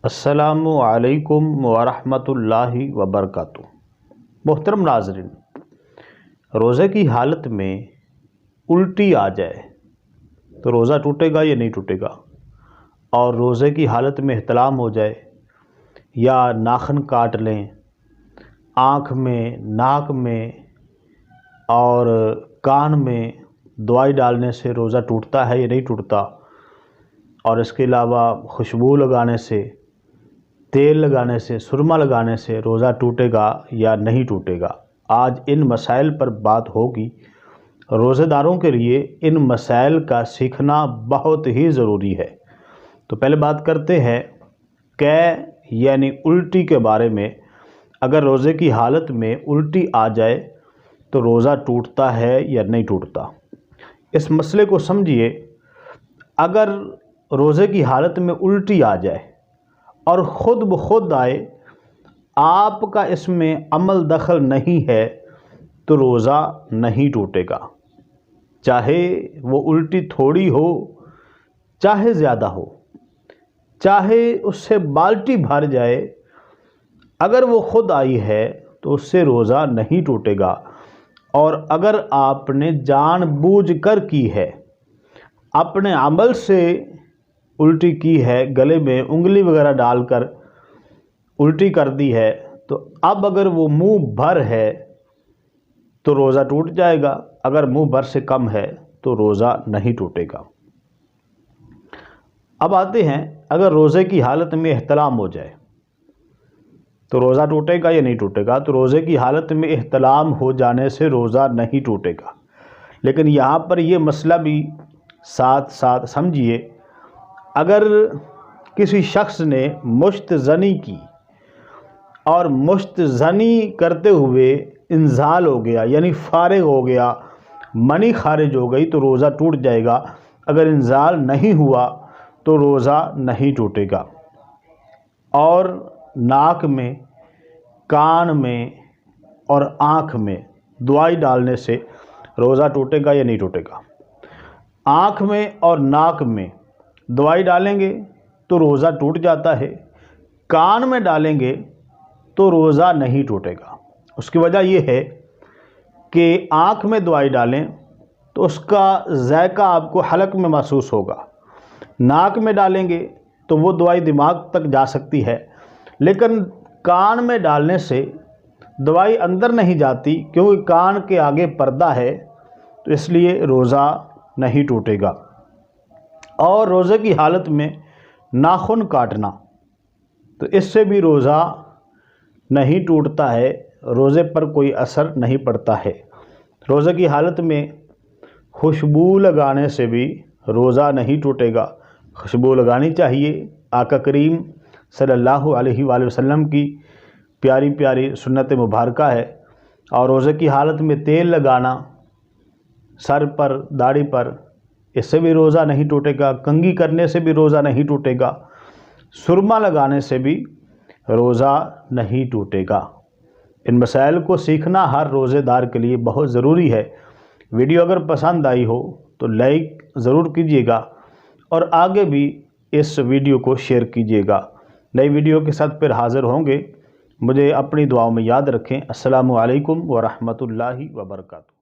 السلام علیکم ورحمۃ اللہ وبرکاتہ۔ محترم ناظرین، روزے کی حالت میں الٹی آ جائے تو روزہ ٹوٹے گا یا نہیں ٹوٹے گا؟ اور روزے کی حالت میں احتلام ہو جائے یا ناخن کاٹ لیں آنکھ میں، ناک میں اور کان میں دوائی ڈالنے سے روزہ ٹوٹتا ہے یا نہیں ٹوٹتا؟ اور اس کے علاوہ خوشبو لگانے سے، تیل لگانے سے، سرما لگانے سے روزہ ٹوٹے گا یا نہیں ٹوٹے گا؟ آج ان مسائل پر بات ہوگی۔ روزہ داروں کے لیے ان مسائل کا سیکھنا بہت ہی ضروری ہے۔ تو پہلے بات کرتے ہیں کہ یعنی الٹی کے بارے میں۔ اگر روزے کی حالت میں الٹی آ جائے تو روزہ ٹوٹتا ہے یا نہیں ٹوٹتا؟ اس مسئلے کو سمجھیے۔ اگر روزے کی حالت میں الٹی آ جائے اور خود بخود آئے، آپ کا اس میں عمل دخل نہیں ہے تو روزہ نہیں ٹوٹے گا، چاہے وہ الٹی تھوڑی ہو چاہے زیادہ ہو، چاہے اس سے بالٹی بھر جائے، اگر وہ خود آئی ہے تو اس سے روزہ نہیں ٹوٹے گا۔ اور اگر آپ نے جان بوجھ کر کی ہے، اپنے عمل سے الٹی کی ہے، گلے میں انگلی وغیرہ ڈال کر الٹی کر دی ہے، تو اب اگر وہ منہ بھر ہے تو روزہ ٹوٹ جائے گا، اگر منہ بھر سے کم ہے تو روزہ نہیں ٹوٹے گا۔ اب آتے ہیں، اگر روزے کی حالت میں احتلام ہو جائے تو روزہ ٹوٹے گا یا نہیں ٹوٹے گا؟ تو روزے کی حالت میں احتلام ہو جانے سے روزہ نہیں ٹوٹے گا، لیکن یہاں پر یہ مسئلہ بھی ساتھ ساتھ سمجھیے۔ اگر کسی شخص نے مشت زنی کی اور مشت زنی کرتے ہوئے انزال ہو گیا، یعنی فارغ ہو گیا، منی خارج ہو گئی، تو روزہ ٹوٹ جائے گا۔ اگر انزال نہیں ہوا تو روزہ نہیں ٹوٹے گا۔ اور ناک میں، کان میں اور آنکھ میں دوائی ڈالنے سے روزہ ٹوٹے گا یا نہیں ٹوٹے گا؟ آنکھ میں اور ناک میں دوائی ڈالیں گے تو روزہ ٹوٹ جاتا ہے، کان میں ڈالیں گے تو روزہ نہیں ٹوٹے گا۔ اس کی وجہ یہ ہے کہ آنکھ میں دوائی ڈالیں تو اس کا ذائقہ آپ کو حلق میں محسوس ہوگا، ناک میں ڈالیں گے تو وہ دوائی دماغ تک جا سکتی ہے، لیکن کان میں ڈالنے سے دوائی اندر نہیں جاتی، کیونکہ کان کے آگے پردہ ہے، تو اس لیے روزہ نہیں ٹوٹے گا۔ اور روزے کی حالت میں ناخن کاٹنا، تو اس سے بھی روزہ نہیں ٹوٹتا ہے، روزے پر کوئی اثر نہیں پڑتا ہے۔ روزے کی حالت میں خوشبو لگانے سے بھی روزہ نہیں ٹوٹے گا۔ خوشبو لگانی چاہیے، آقا کریم صلی اللہ علیہ وآلہ وسلم کی پیاری پیاری سنت مبارکہ ہے۔ اور روزے کی حالت میں تیل لگانا سر پر، داڑھی پر، اس سے بھی روزہ نہیں ٹوٹے گا۔ کنگھی کرنے سے بھی روزہ نہیں ٹوٹے گا۔ سرما لگانے سے بھی روزہ نہیں ٹوٹے گا۔ ان مسائل کو سیکھنا ہر روزے دار کے لیے بہت ضروری ہے۔ ویڈیو اگر پسند آئی ہو تو لائک ضرور کیجیے گا اور آگے بھی اس ویڈیو کو شیئر کیجیے گا۔ نئی ویڈیو کے ساتھ پھر حاضر ہوں گے۔ مجھے اپنی دعاؤں میں یاد رکھیں۔ السلام علیکم ورحمۃ اللہ وبرکاتہ۔